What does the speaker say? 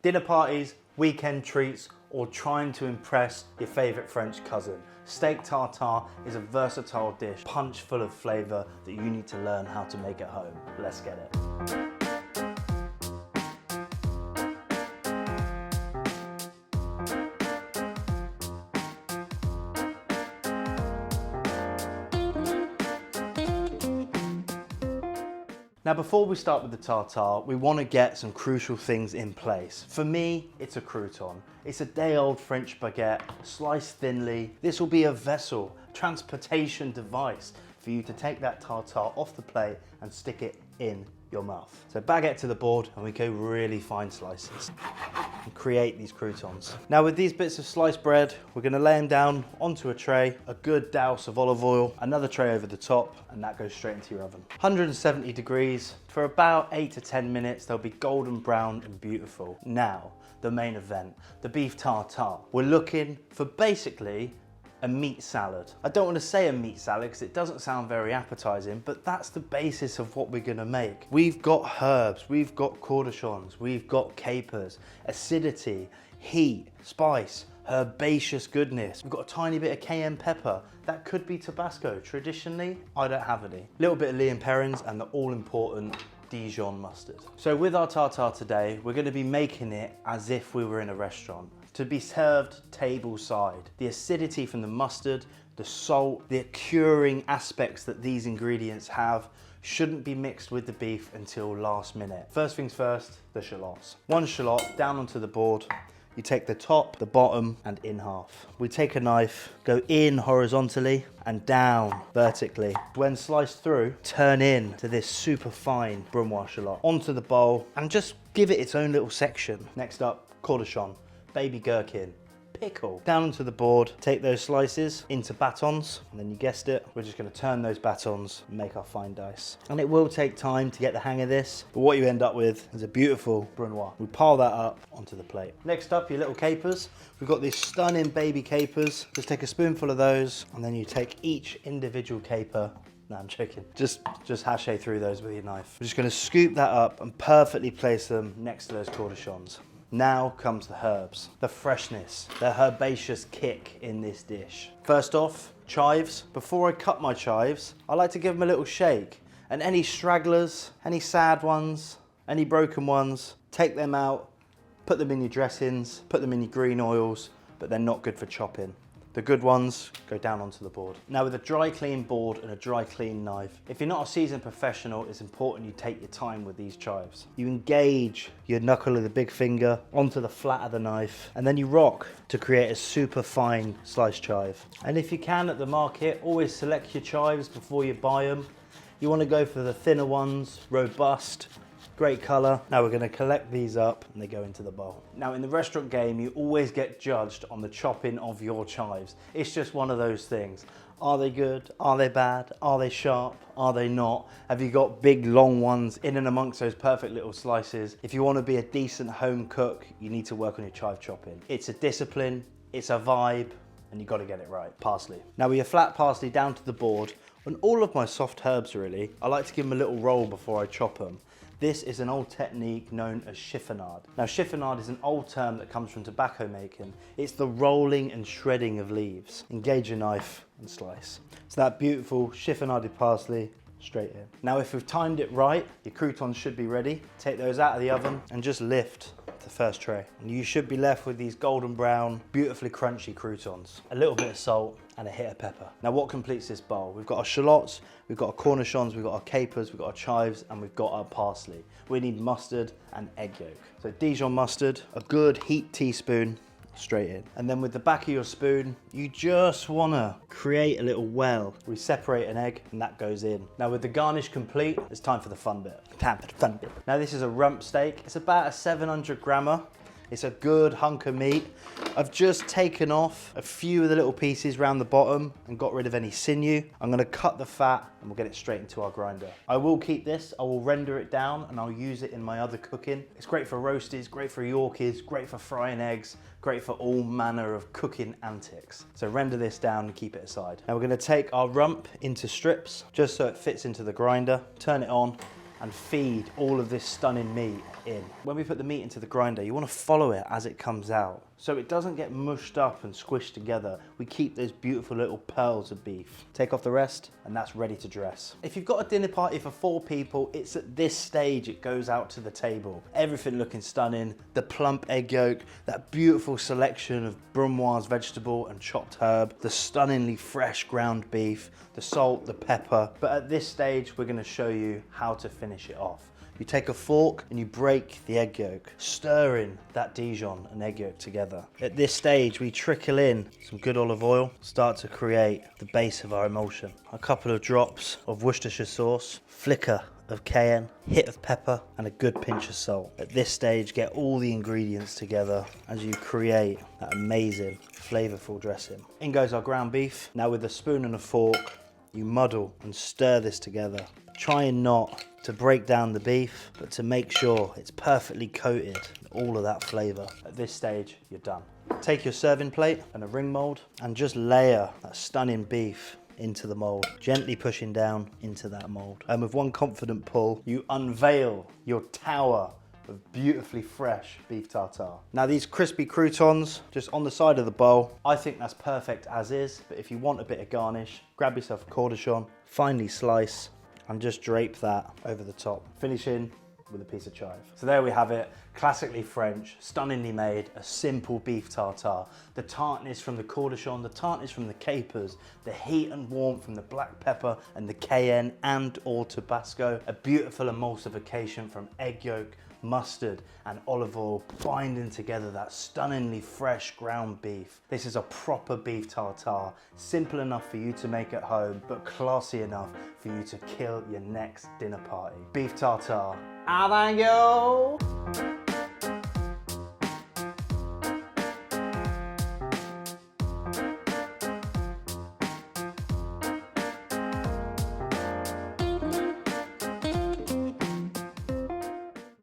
Dinner parties, weekend treats, or trying to impress your favourite French cousin. Steak tartare is a versatile dish, punch full of flavour that you need to learn how to make at home. Let's get it. Now before we start with the tartare, we want to get some crucial things in place. For me, it's a crouton. It's a day-old French baguette, sliced thinly. This will be a vessel, transportation device for you to take that tartare off the plate and stick it in your mouth. So baguette to the board and we go really fine slices and create these croutons. Now with these bits of sliced bread, we're going to lay them down onto a tray, a good douse of olive oil, another tray over the top, and that goes straight into your oven. 170 degrees for about 8 to 10 minutes. They'll be golden brown and beautiful. Now, the main event, the beef tartare. We're looking for basically a meat salad. I don't want to say a meat salad because it doesn't sound very appetizing, but that's the basis of what we're going to make. We've got herbs, we've got cornichons, we've got capers, acidity, heat, spice, herbaceous goodness. We've got a tiny bit of cayenne pepper. That could be Tabasco. Traditionally, I don't have any. A little bit of Lea and Perrins and the all-important Dijon mustard. So with our tartare today, we're going to be making it as if we were in a restaurant, to be served table side. The acidity from the mustard, the salt, the curing aspects that these ingredients have shouldn't be mixed with the beef until last minute. First things first, the shallots. One shallot down onto the board. You take the top, the bottom, and in half. We take a knife, go in horizontally and down vertically. When sliced through, turn in to this super fine brunoise shallot onto the bowl and just give it its own little section. Next up, cornichon, baby gherkin, pickle. Down onto the board, take those slices into batons, and then you guessed it, we're just gonna turn those batons and make our fine dice. And it will take time to get the hang of this, but what you end up with is a beautiful brunoise. We pile that up onto the plate. Next up, your little capers. We've got these stunning baby capers. Just take a spoonful of those, and then you take each individual caper. No, I'm joking. Just hache through those with your knife. We're just gonna scoop that up and perfectly place them next to those cornichons. Now comes the herbs, the freshness, the herbaceous kick in this dish. First off, chives. Before I cut my chives, I like to give them a little shake. And any stragglers, any sad ones, any broken ones, take them out, put them in your dressings, put them in your green oils, but they're not good for chopping. The good ones go down onto the board. Now with a dry clean board and a dry clean knife, if you're not a seasoned professional, it's important you take your time with these chives. You engage your knuckle of the big finger onto the flat of the knife, and then you rock to create a super fine sliced chive. And if you can at the market, always select your chives before you buy them. You want to go for the thinner ones, robust, great colour. Now we're going to collect these up and they go into the bowl. Now in the restaurant game, you always get judged on the chopping of your chives. It's just one of those things. Are they good? Are they bad? Are they sharp? Are they not? Have you got big long ones in and amongst those perfect little slices? If you want to be a decent home cook, you need to work on your chive chopping. It's a discipline, it's a vibe, and you've got to get it right. Parsley. Now with your flat parsley down to the board, and all of my soft herbs really, I like to give them a little roll before I chop them. This is an old technique known as chiffonade. Now chiffonade is an old term that comes from tobacco making. It's the rolling and shredding of leaves. Engage your knife and slice. So that beautiful chiffonaded parsley straight in. Now if we've timed it right, your croutons should be ready. Take those out of the oven and just lift the first tray. And you should be left with these golden brown, beautifully crunchy croutons. A little bit of salt and a hit of pepper. Now what completes this bowl? We've got our shallots, we've got our cornichons, we've got our capers, we've got our chives, and we've got our parsley. We need mustard and egg yolk. So Dijon mustard, a good heaped teaspoon, straight in. And then with the back of your spoon, you just wanna create a little well. We separate an egg and that goes in. Now with the garnish complete, it's time for the fun bit. Now this is a rump steak. It's about a 700 grammer. It's a good hunk of meat. I've just taken off a few of the little pieces around the bottom and got rid of any sinew. I'm gonna cut the fat and we'll get it straight into our grinder. I will keep this, I will render it down and I'll use it in my other cooking. It's great for roasties, great for Yorkies, great for frying eggs, great for all manner of cooking antics. So render this down and keep it aside. Now we're gonna take our rump into strips just so it fits into the grinder, turn it on, and feed all of this stunning meat in. When we put the meat into the grinder, you want to follow it as it comes out, so it doesn't get mushed up and squished together. We keep those beautiful little pearls of beef. Take off the rest, and that's ready to dress. If you've got a dinner party for 4 people, it's at this stage it goes out to the table. Everything looking stunning, the plump egg yolk, that beautiful selection of brunoise vegetable and chopped herb, the stunningly fresh ground beef, the salt, the pepper. But at this stage, we're gonna show you how to finish it off. You take a fork and you break the egg yolk, stirring that Dijon and egg yolk together. At this stage, we trickle in some good olive oil, start to create the base of our emulsion. A couple of drops of Worcestershire sauce, flicker of cayenne, hit of pepper, and a good pinch of salt. At this stage, get all the ingredients together as you create that amazing, flavorful dressing. In goes our ground beef. Now with a spoon and a fork, you muddle and stir this together. Trying not to break down the beef, but to make sure it's perfectly coated in all of that flavor. At this stage, you're done. Take your serving plate and a ring mold and just layer that stunning beef into the mold, gently pushing down into that mold. And with one confident pull, you unveil your tower of beautifully fresh beef tartare. Now these crispy croutons, just on the side of the bowl, I think that's perfect as is, but if you want a bit of garnish, grab yourself a cornichon, finely slice, and just drape that over the top. Finishing with a piece of chive. So there we have it, classically French, stunningly made, a simple beef tartare. The tartness from the cornichon, the tartness from the capers, the heat and warmth from the black pepper and the cayenne and or Tabasco, a beautiful emulsification from egg yolk, mustard and olive oil binding together that stunningly fresh ground beef. This is a proper beef tartare, simple enough for you to make at home, but classy enough for you to kill your next dinner party. Beef tartare. Ah, thank you.